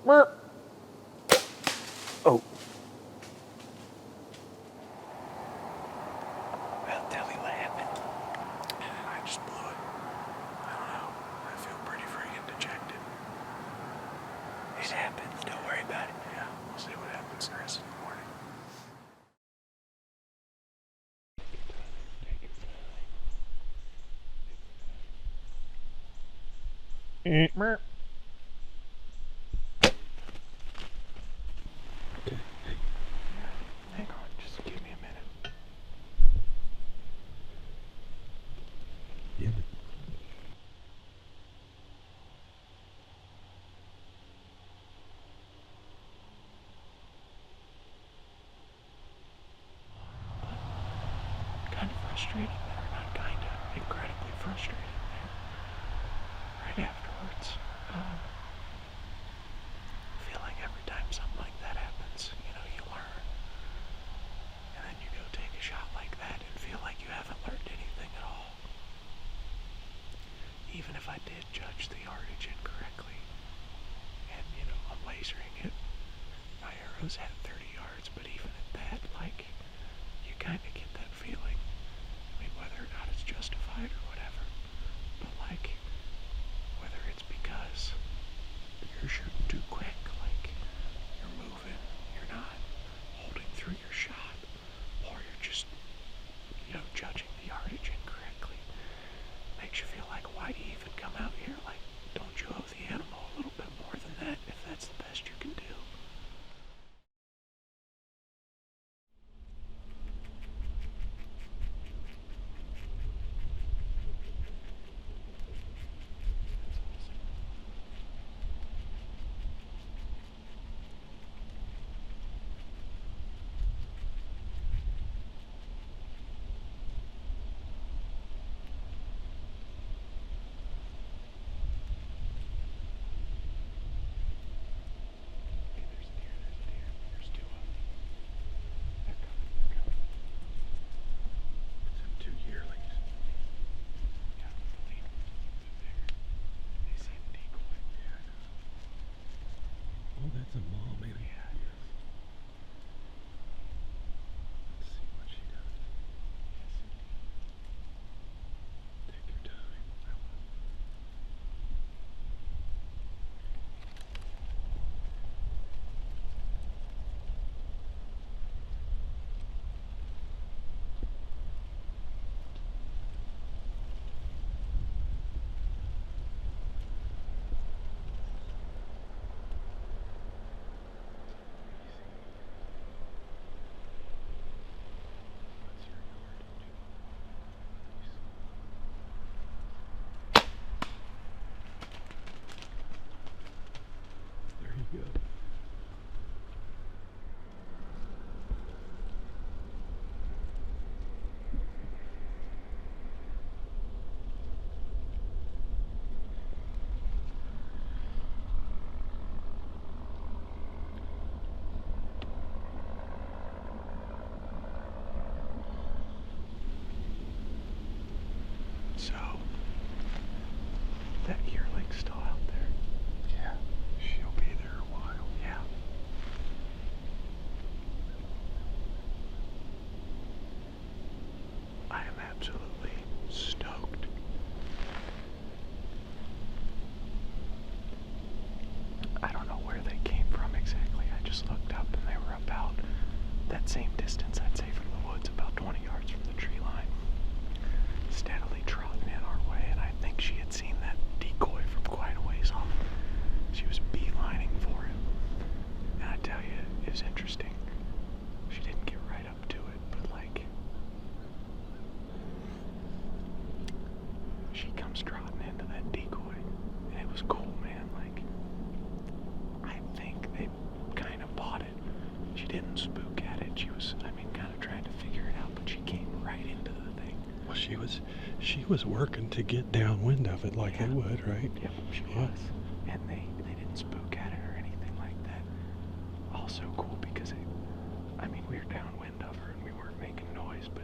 Merp. Oh. Well, tell me what happened. I just blew it. I don't know. I feel pretty freaking dejected. It happens. Don't worry about it. Yeah, we'll see what happens the rest of the morning. Merp. Hang on, just give me a minute. Yeah. Kind of frustrated, or not kind of, incredibly frustrated. Right afterwards, I feel like every time something like that happens, you learn. And then you go take a shot like that and feel like you haven't learned anything at all. Even if I did judge the yardage incorrectly, and, I'm lasering it, my arrow's at 30 yards, but even at that, you kind of get that feeling. I mean, whether or not it's justified or whatever, but whether it's because you're shooting too quick, you're moving, you're not holding through your shot, or you're just, judging the yardage incorrectly, makes you feel like, why do you even come out here? Don't you owe the animal a little bit more than that if that's the best you can do? Oh, that's a mom, maybe. Yeah, it is. Let's see what she does. Take your time. There you go. So, that yearling's still out there. Yeah. She'll be there a while. Yeah. I am absolutely stoked. I don't know where they came from exactly. I just looked up and they were about that same distance, I'd say, from the woods, about 20 yards from the tree line. Steadily trotting in our way, and I think she had seen that decoy from quite a ways off. She was beelining for it. And I tell you, it was interesting. She didn't get right up to it, but she comes trotting into that decoy, and it was cool, man. I think they kind of bought it. She didn't spook at it. She was, kind of trying to figure it out, but she came right into the thing. Well, she was working to get downwind of it like they would, right? Yep, she was. And they didn't spook at it or anything like that. Also cool because we were downwind of her and we weren't making noise, but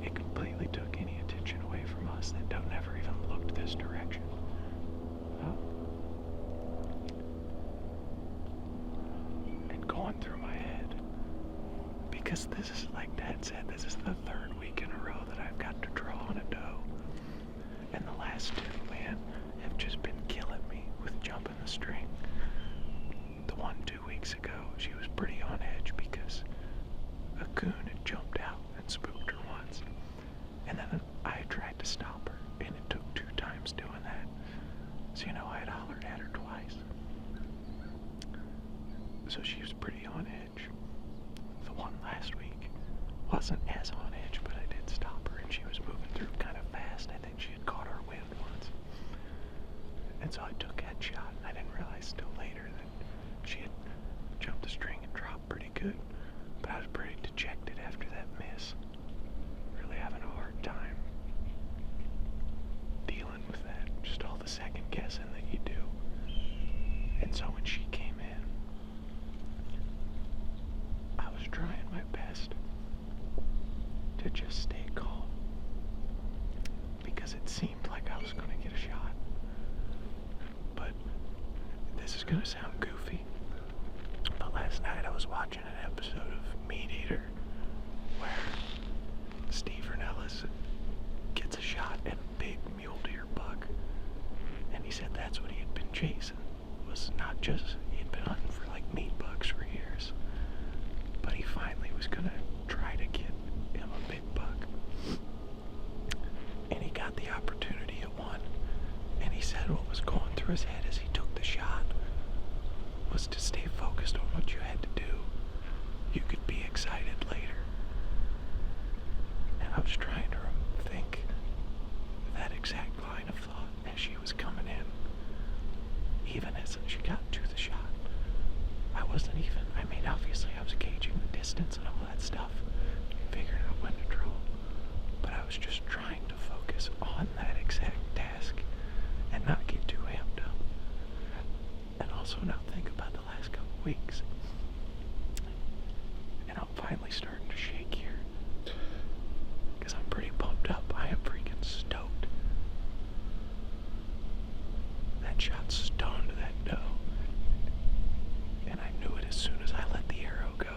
it completely took any attention away from us that don't ever even looked this direction. going through my head. Because this is, like Dad said, this is the third week in a row that I've got to draw on a doe. And the last two, man, have just been killing me with jumping the string. The one 2 weeks ago, she was pretty on edge because a coon had jumped out and spooked her once. And then I tried to stop her, and it took 2 times doing that. So, I had hollered at her twice. So she was pretty on edge. The one last week wasn't as on edge, but I did stop her, and she was moving through kind of fast. I think she had caught our wind once. And so I took that shot, and I didn't realize till later that she had jumped the string and dropped pretty good. But I was pretty dejected after that miss. Really having a hard time dealing with that. Just all the second guessing that you do. And so when she came in, I was trying my best to just stay calm. Because it seemed like I was going to get a shot. But this is going to sound goofy. But last night I was watching an episode of Meat Eater where Steve Ornelas gets a shot at a big mule deer buck. And he said that's what he had been chasing. Was not just, he had been hunting for like meat bucks for years. But he finally was going to try to get him a big buck. And he got the opportunity at one. And he said what was going through his head as he took the shot was to stay focused on what you had to do. You could be excited later. And I was trying to think that exact line of thought as she was coming in. Even as she got to the shot. Obviously I was gauging the distance and all that stuff, figuring out when to draw. But I was just trying to focus on that exact task and not get too amped up. And also not think about the last couple weeks. And I'm finally starting to shake here. Because I'm pretty pumped up. I am freaking stoked. That shot stoned that doe. And I knew it as soon as I let the arrow go.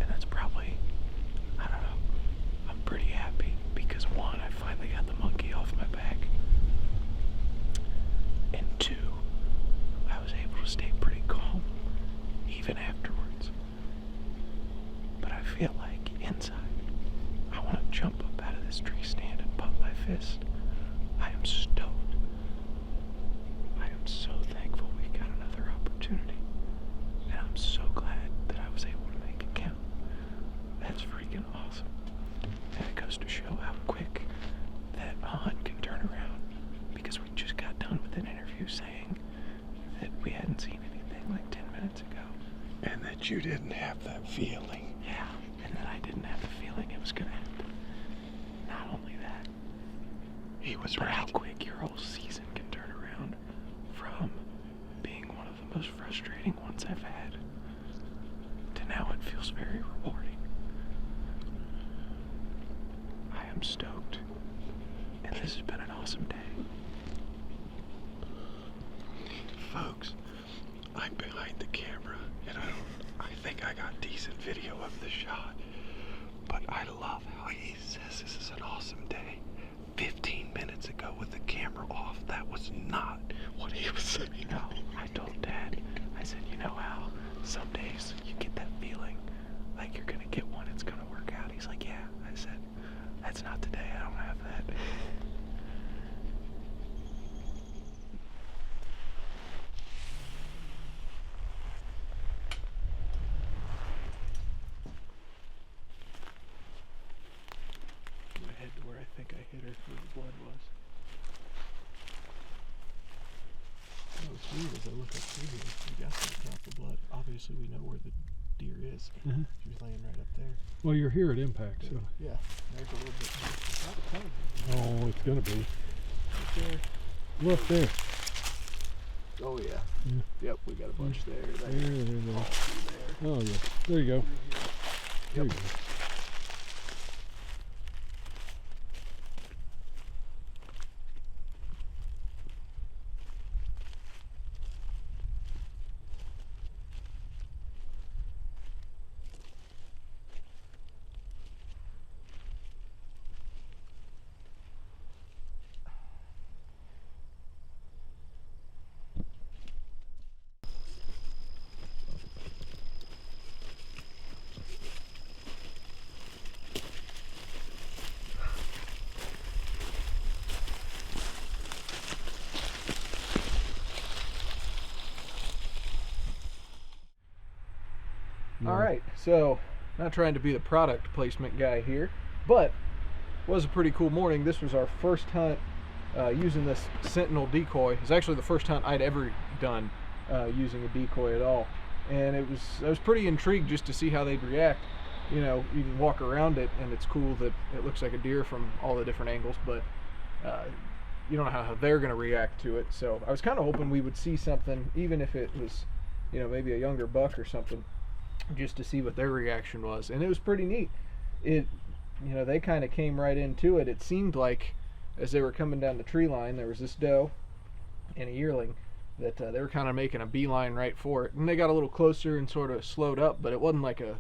And that's probably, I don't know, I'm pretty happy because one, I finally got the monkey off my back. And two, I was able to stay pretty calm, even afterwards. But I feel like inside, I want to jump up out of this tree stand and pump my fist. I am stoked. I am so thankful we got another opportunity. And I'm so glad that I was able to make it count. That's freaking awesome. And it goes to show how quick that hunt can turn around. Because we just got done with an interview saying that we hadn't seen anything like 10 minutes ago. And that you didn't have that feeling. Yeah, and that I didn't have the feeling it was going to happen. Not only that, He was but right. how quick your whole season can turn around from being one of the most frustrating ones I've had to now it feels very rewarding. I am stoked, and this has been an awesome day. Folks, I'm behind the camera, and I think I got decent video of the shot. But I love how he says this is an awesome day. 15 minutes ago with the camera off, that was not what he was saying. No, I told Dad, I said, you know how some days you get that feeling like you're going to get one, it's going to work out. He's like, yeah. I said, that's not today, I don't have that. I head to where I think I hit her, where the blood was. What's weird is I look up through here. We got that drop of blood. Obviously, we know where the deer is. Mhm. She was laying right up there. Well, you're here at impact, so. Yeah, there's a little bit. Not a ton. Oh, it's gonna be. Right there. Look there. Oh yeah. Yeah. Yep, we got a bunch there. There. All through there. Oh, yeah. There you go. There you Yep. go. All right, so not trying to be the product placement guy here, but was a pretty cool morning. This was our first hunt using this Sentinel decoy. It's actually the first hunt I'd ever done using a decoy at all, and I was pretty intrigued just to see how they'd react. You know, you can walk around it, and it's cool that it looks like a deer from all the different angles, but you don't know how they're going to react to it. So I was kind of hoping we would see something, even if it was, you know, maybe a younger buck or something, just to see what their reaction was. And it was pretty neat. You know, they kind of came right into it. It seemed like as they were coming down the tree line, there was this doe and a yearling that they were kind of making a beeline right for it. And they got a little closer and sort of slowed up, but it wasn't like a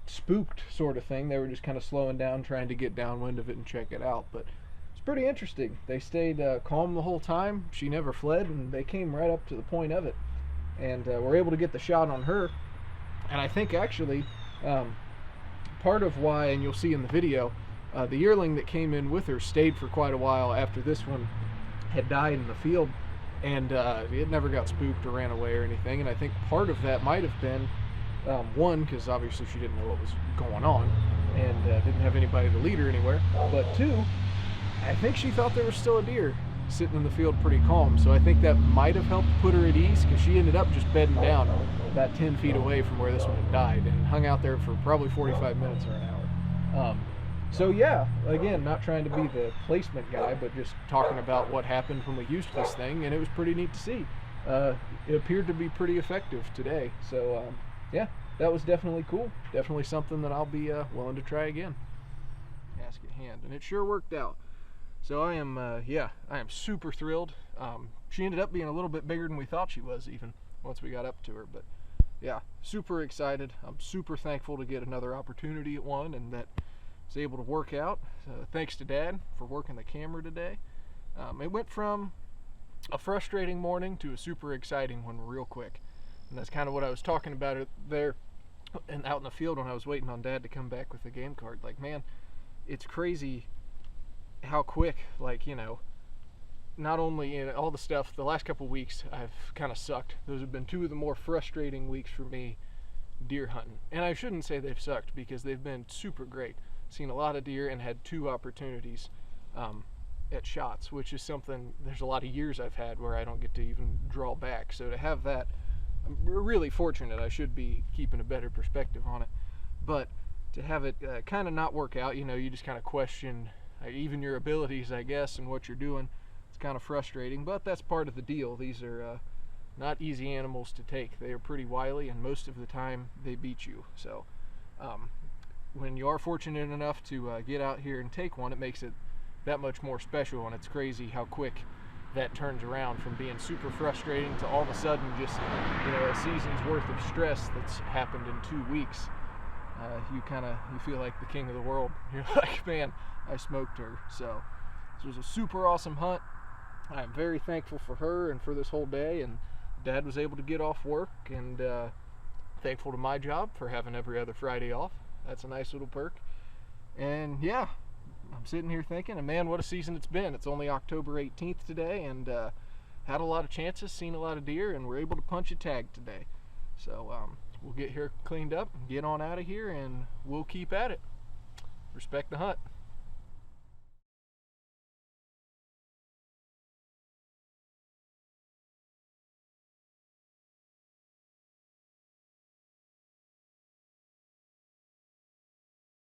spooked sort of thing. They were just kind of slowing down, trying to get downwind of it and check it out. But it's pretty interesting. They stayed calm the whole time. She never fled, and they came right up to the point of it. And were able to get the shot on her. And I think actually part of why, and you'll see in the video, the yearling that came in with her stayed for quite a while after this one had died in the field, and it never got spooked or ran away or anything. And I think part of that might have been one, because obviously she didn't know what was going on and didn't have anybody to lead her anywhere, but two, I think she thought there was still a deer sitting in the field pretty calm. So I think that might have helped put her at ease, because she ended up just bedding down about 10 feet away from where this one had died and hung out there for probably 45 minutes or an hour. So yeah, again, not trying to be the placement guy, but just talking about what happened when we used this thing, and it was pretty neat to see. It appeared to be pretty effective today. So yeah, that was definitely cool. Definitely something that I'll be willing to try again. Gasket hand, and it sure worked out. So I am super thrilled. She ended up being a little bit bigger than we thought she was, even once we got up to her. But yeah, super excited. I'm super thankful to get another opportunity at one, and that was able to work out. Thanks to Dad for working the camera today. It went from a frustrating morning to a super exciting one real quick. And that's kind of what I was talking about it there and out in the field when I was waiting on Dad to come back with the game card. Like, man, it's crazy how quick, like, you know, not only in all the stuff, the last couple weeks I've kind of sucked. Those have been two of the more frustrating weeks for me deer hunting. And I shouldn't say they've sucked, because they've been super great. Seen a lot of deer and had 2 opportunities at shots, which is something, there's a lot of years I've had where I don't get to even draw back. So to have that, I'm really fortunate. I should be keeping a better perspective on it. But to have it kind of not work out, you know, you just kind of question even your abilities, I guess, and what you're doing. It's kind of frustrating, but that's part of the deal. These are not easy animals to take. They are pretty wily, and most of the time they beat you. So when you are fortunate enough to get out here and take one, it makes it that much more special. And it's crazy how quick that turns around from being super frustrating to all of a sudden just, you know, a season's worth of stress that's happened in 2 weeks. You feel like the king of the world. You're like, man, I smoked her. So this was a super awesome hunt. I'm very thankful for her and for this whole day, and Dad was able to get off work, and thankful to my job for having every other Friday off. That's a nice little perk. And yeah, I'm sitting here thinking, and man, what a season it's been. It's only October 18th today, and had a lot of chances, seen a lot of deer, and we're able to punch a tag today. So we'll get here cleaned up and get on out of here, and we'll keep at it. Respect the hunt.